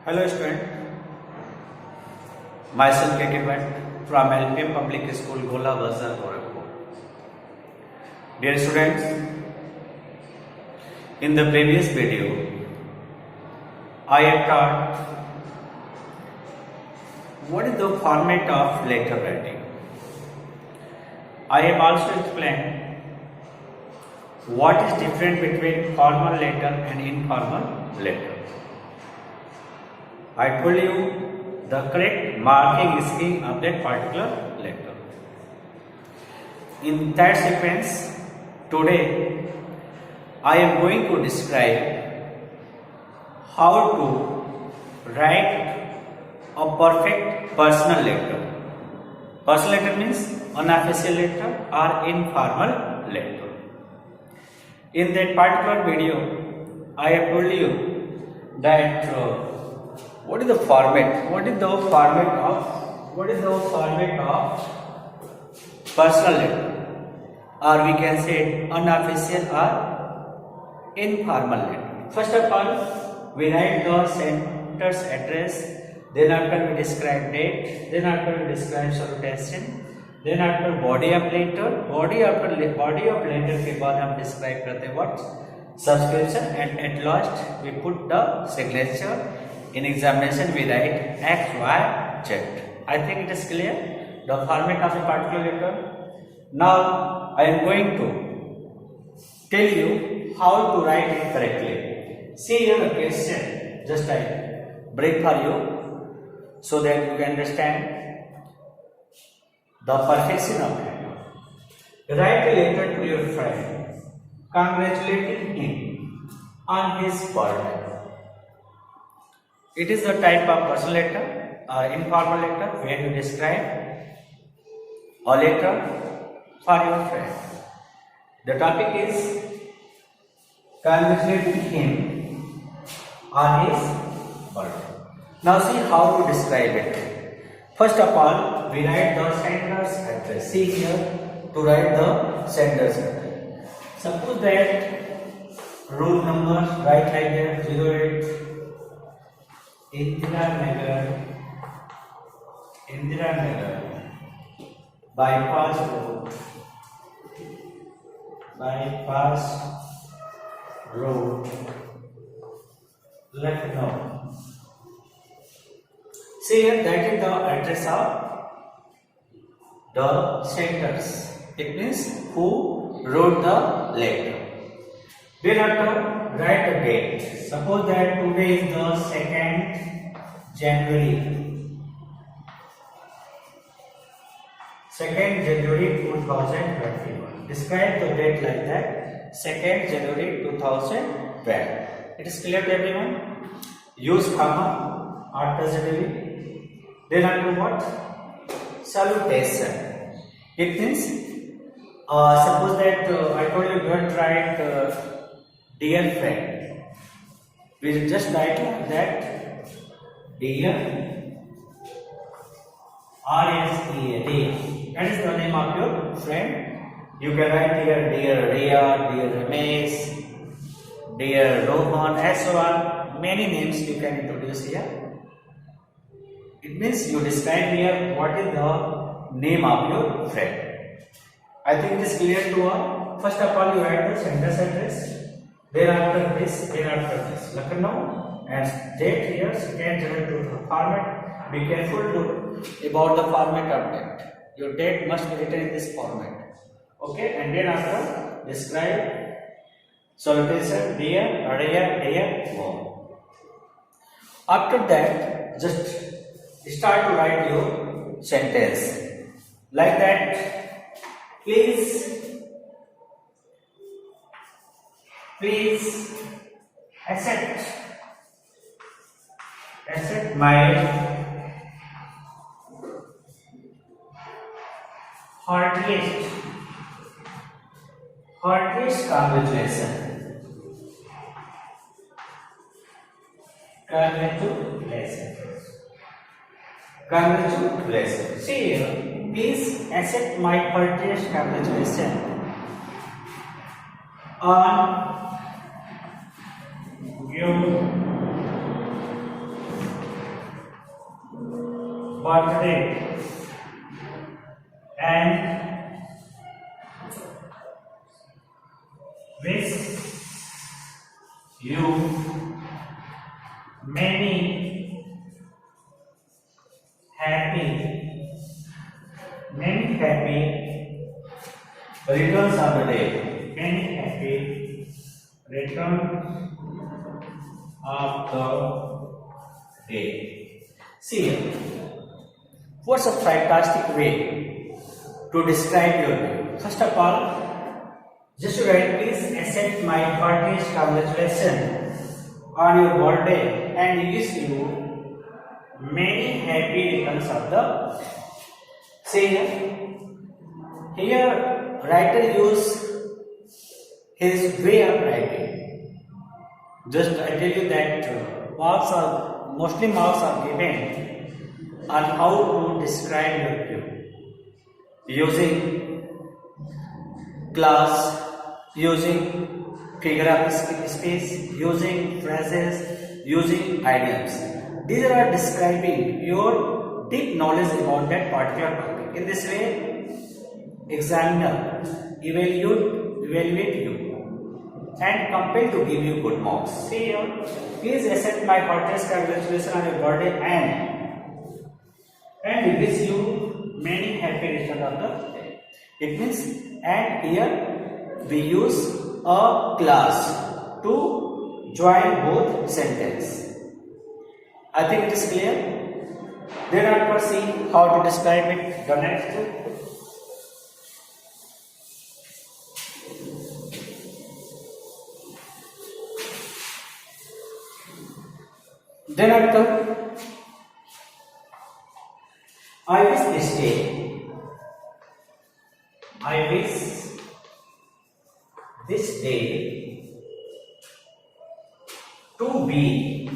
Hello student, myself KK Bhatt from LPM Public School Gola Bazar Gorakhpur. Dear students, in the previous video I have taught what is the format of letter writing. I have also explained what is different between formal letter and informal letter. I told you the correct marking scheme of that particular letter. In that sequence, today I am going to describe how to write a perfect personal letter. Personal letter means unofficial letter or informal letter. In that particular video, I have told you that what is the format of personal letter, or we can say unofficial or informal letter. First of all, we write the sender's address, then after we describe date, then after we describe salutation, then after body of letter, body of letter के बाद हम describe करते हैं what subscription, and at last we put the signature. In examination we write X, Y, Z. I think it is clear the format of a particular letter. Now I am going to tell you how to write it correctly. See here the question, just I break for you so that you can understand the perfection of it. Write a letter to your friend congratulating him on his birthday. It is the type of personal letter or informal letter where you describe a letter for your friend. The topic is congratulating him on his birthday. Now see how to describe it. First of all, we write the sender's address. See here to write the sender's address. Suppose that room number, write like that 08 Indira Nagar, bypass road, Lucknow. See here, that is the address of the senders. It means who wrote the letter. Then after write the date. Suppose that today is the 2nd January. 2nd January 2021. Describe the date like that. 2nd January 2012. It is clear to everyone? Use comma after January. Then after what? Salutation. It means suppose that I told you don't write dear friend. We will just write like that. Dear R-S-E-A, dear. That is the name of your friend. You can write here dear Riya, dear Ramesh, dear Rohan, and so on. Many names you can introduce here. It means you describe here what is the name of your friend. I think it is clear to all. First of all, you write the sender's address. Then after this, Lucknow, and date here, 2nd January to format. Be careful about the format of that. Your date must be written in this format. Okay, and then after describe salutation, dear, warm. After that, just start to write your sentence like that. Please accept my heartiest congratulations. See here, please accept my heartiest congratulations on your birthday and wish you many happy returns of the day. Many happy returns of the day. See here. What's a fantastic way to describe your day? First of all, just write, please accept my heartiest congratulations on your birthday and wish you many happy returns of the day. See here writer use his way of writing. Just I tell you that mostly marks are given on how to describe your view using class, using figure of speech, using phrases, using idioms. These are describing your deep knowledge about that particular topic. In this way, examiner evaluate you and compelled to give you good marks. See here, please accept my heartiest congratulations on your birthday and wish you many happy returns of the day. It means, and here we use a class to join both sentences. I think it is clear. Then after see how to describe it. The next. Then after, I wish this day. I wish this day to be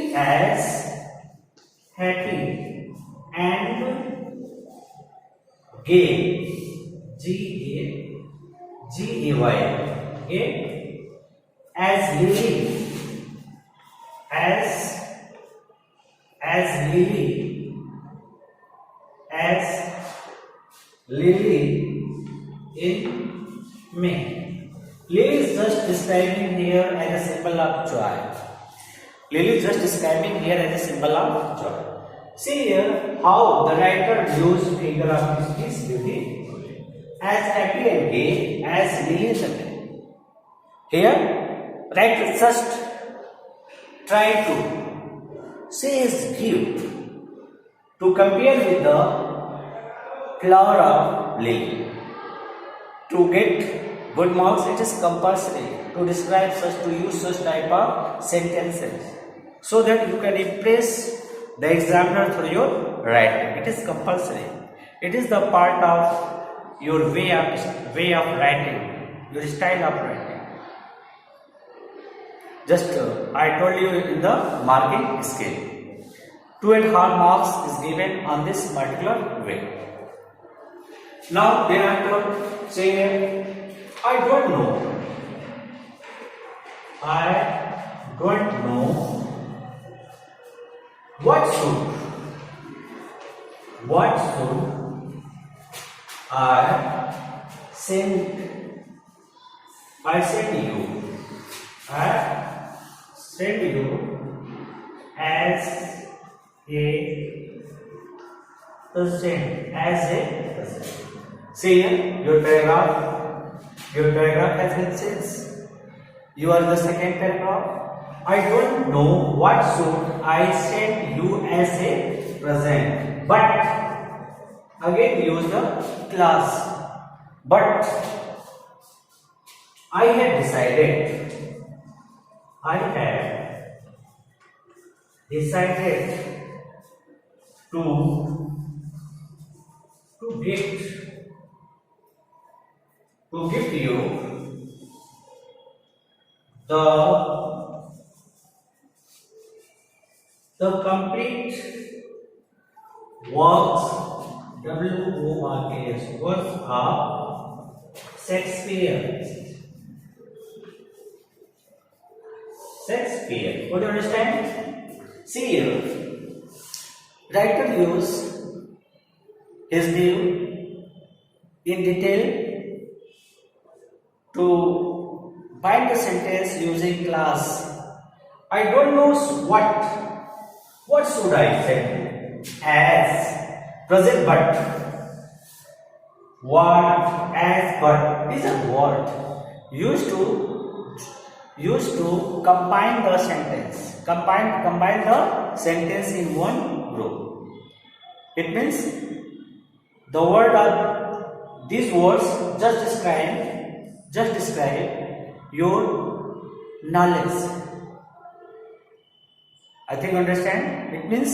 as happy and gay, G-A-Y, as Lily in May. Lily is just describing here as a symbol of joy. Lily is just describing here as a symbol of joy. See here how the writer used figure of speech beauty as happy and gay as Lily is happy. Here, writer just try to say his gift to compare with the flower of lily. To get good marks, it is compulsory to describe to use such type of sentences so that you can impress the examiner through your writing. It is compulsory. It is the part of your way of writing, your style of writing. Just I told you in the marking scale. 2.5 marks is given on this particular way. Now then after say I don't know what should I send you as a present. See here, your paragraph has been changed. You are the second paragraph. I don't know what should I send you as a present, but again use the class. But I have decided to gift you the complete works works of Shakespeare. Shakespeare. What do you understand? See here, writer use his view in detail to bind the sentence using class. I don't know what should I say as present but. What, as, but. These are words used to combine the sentence. Combine the sentence in one group. It means the word are these words just describe your knowledge. I think you understand. It means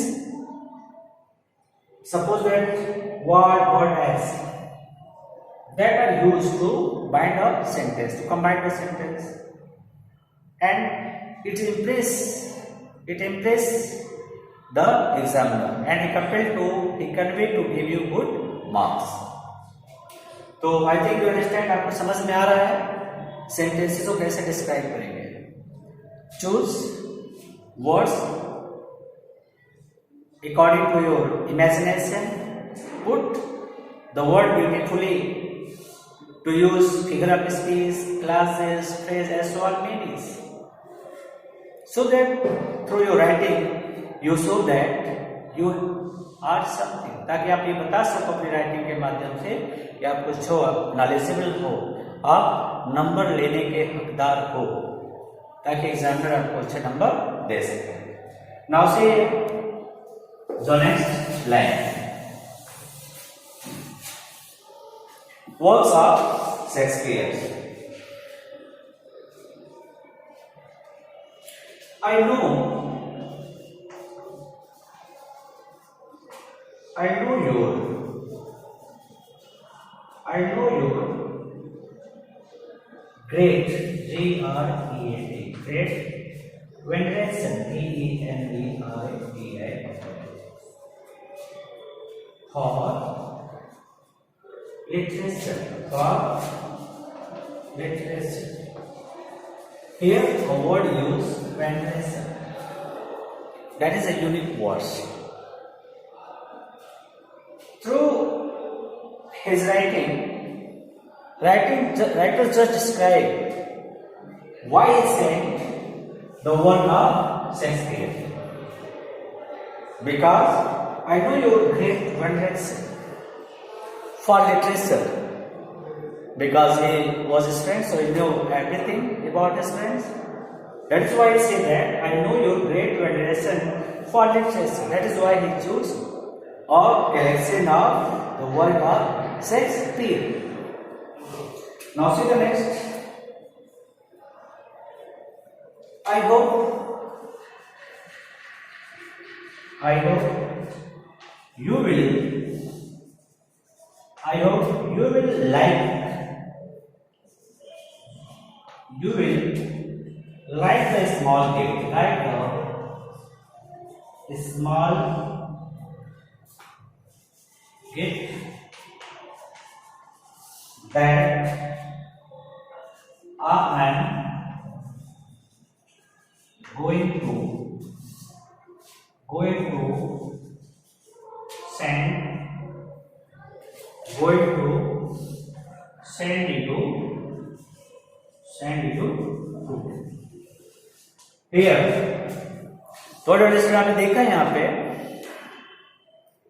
suppose that what, as that are used to bind a sentence, to combine the sentence, and it impress the examiner, and he convey to give you good marks. तो I think you understand, आपको समझ में आ रहा है sentences को कैसे describe करेंगे. Choose words according to your imagination, put the word beautifully, to use figure of speech, classes, phrase as well meanings, so that through your writing you show that you are something, ताकि आप ये बता सको अपनी writing के माध्यम से कि आप कुछ हो, आप नॉलेजेबल हो, आप नंबर लेने के हकदार हो, ताकि एग्जामिनर आपको अच्छे नंबर दे सके. Now see the next line. Works of Shakespeare. I know your great, G-R-E-A-T, great veneration, V-E-N-E-R-A-T-I, for literature. Here a word used, veneration. That is a unique word. Through his writer just describe why he sent the one of Shakespeare. Because I know your great veneration for literature, because he was his friend, so he knew everything about his friends. That is why he said that I know your great veneration for literature. That is why he chose a collection of the work of Shakespeare. Now see the next. I hope you will like the small gift, like the small gift that I am going to send you to here. तो जैसे आपने देखा यहाँ पे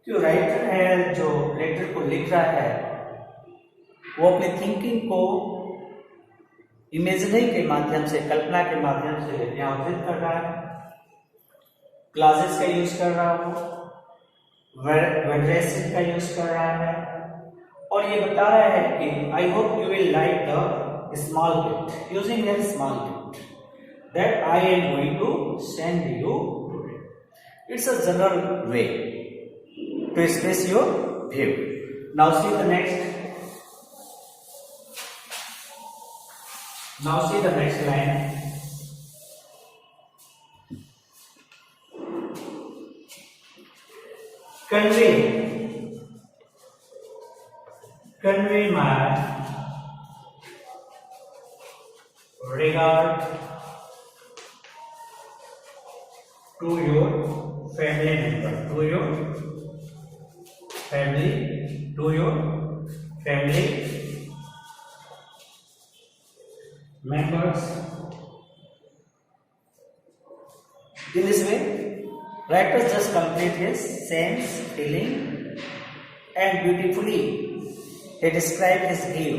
जो writer है, जो letter को लिख रहा है, वो अपनी थिंकिंग को इमेजिनरी के माध्यम से, कल्पना के माध्यम से यहाँ व्यक्त कर रहा है. क्लासेस का यूज कर रहा हो, वेड्रेसेस का यूज कर रहा है, और ये बता रहा है कि I hope you will like the small gift, using that small gift that I am going to send you today. It's a general way to express your view. Now see the next line. Convey my regard to your family member, to your family members. In this way, writer just complete his sense, feeling, and beautifully he described his view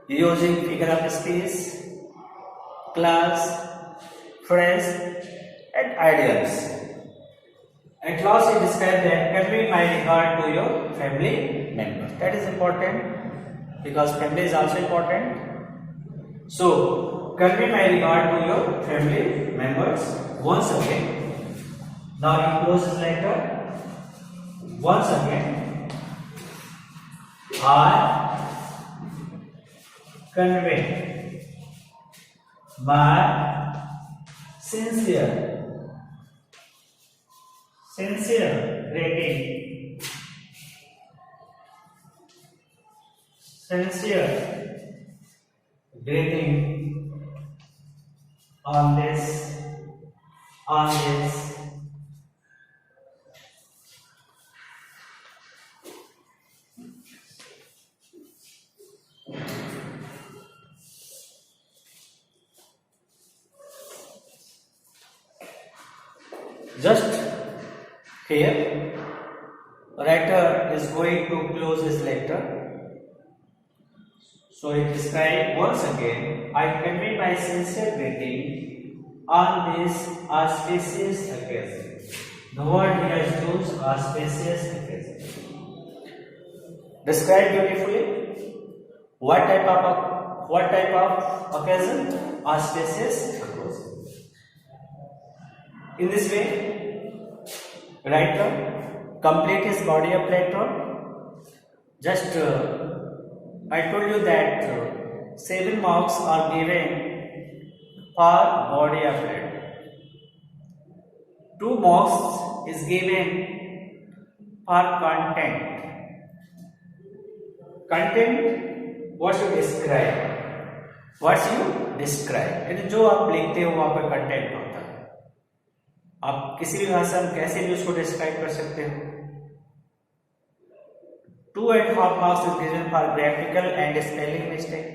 using figure of speech, class, phrase, and ideals. At last, he described that convey my regard to your family members. That is important because family is also important. So, convey my regard to your family members once again. Now, he closes letter. Once again, I convey my sincere greeting on this just here writer is going to close his letter. So he describes once again, I convey my sincere greeting on this auspicious occasion. The word here is used, auspicious occasion. Describe beautifully what type of occasion? Auspicious occasion. In this way, writer complete his body of letter. Just I told you that 7 marks are given for body of letter. 2 marks is given for content. Content, what you describe? What you describe? यानी जो आप लिखते हो वहां पर content होता है. आप किसी भी भाषा में कैसे भी उसको डिस्क्राइब कर सकते हो. 2.5 marks is given for grammatical and spelling mistake.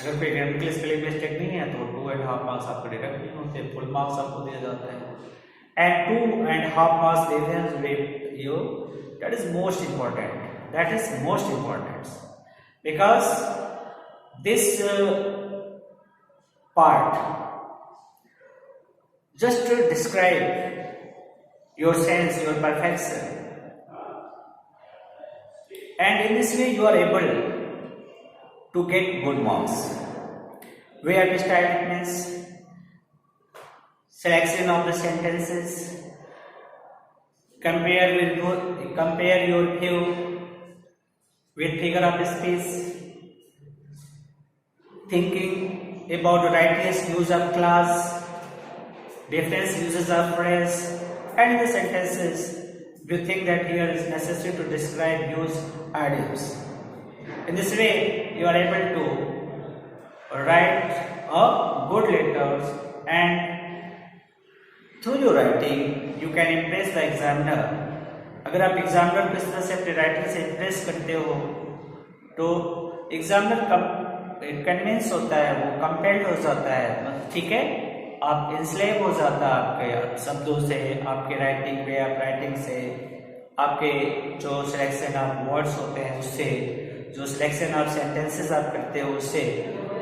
अगर कोई grammatical spelling mistake नहीं है तो 2.5 marks आपको डिडक्ट नहीं होते, फुल मार्क्स आपको दिया जाता है. And 2.5 marks difference with you, that is most important. That is most important because this part just to describe your sense, your perfection, and in this way you are able to get good marks. Where to style it means selection of the sentences, compare your view with figure of speech, thinking about the righteous use of class, different uses of phrase, and in the sentences you think that here is necessary to describe use idioms. In this way you are able to write a good letters, and through your writing you can impress the examiner. अगर आप examiner को इस तरह से अपने writing से impress करते हो तो एग्जामिनर कन्विंस होता है, वो कंपेल्ड हो जाता है, ठीक है, आप इंस्लेव हो जाता है आपके शब्दों से, आपके राइटिंग वे ऑफ राइटिंग से, आपके जो सिलेक्शन ऑफ वर्ड्स होते हैं उससे, जो सिलेक्शन ऑफ सेंटेंसेस आप करते हो उससे,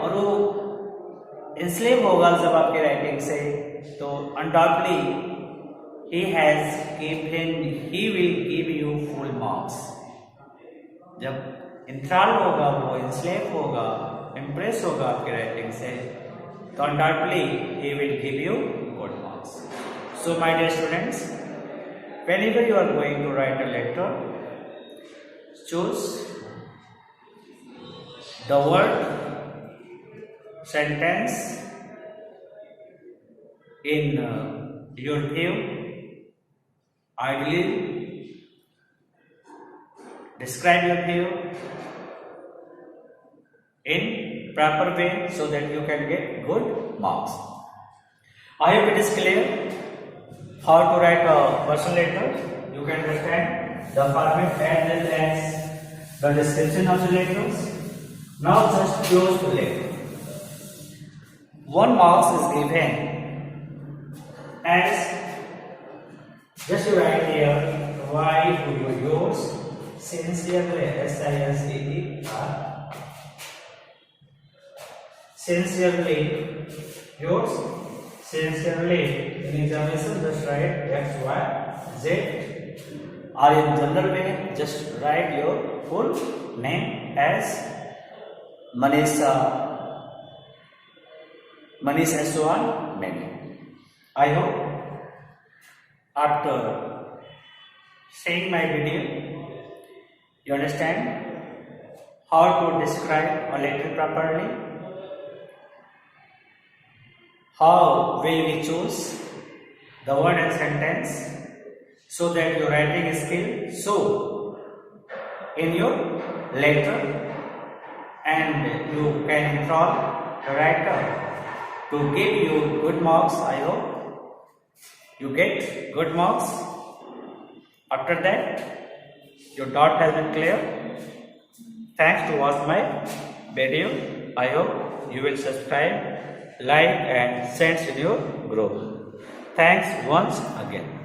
और वो इंस्लेव होगा जब आपके राइटिंग से, तो undoubtedly he will give you full marks. जब इंथ्राल होगा, वो इंस्लेव होगा, इम्प्रेस होगा आपके राइटिंग से, तो undoubtedly he will give you good marks. So my dear students, whenever you are going to write a letter, choose the word, sentence in your view. Ideally, describe your view in proper way so that you can get good marks. I hope it is clear how to write a personal letter. You can understand the format as well as the description of the letters. Now just close the letter. 1 marks is given as just you write here why do you use sincerely SINCERELY sincerely yours sincerely in examination just write XYZ or in general way just write your full name as Manish S1 Many. I hope after seeing my video you understand how to describe a letter properly, how will we choose the word and sentence so that your writing skill show in your letter and you can enthrall the writer to give you good marks. I hope you get good marks. After that your doubt has been clear. Thanks to watch my video. I hope you will subscribe, like and send in your group. Thanks once again.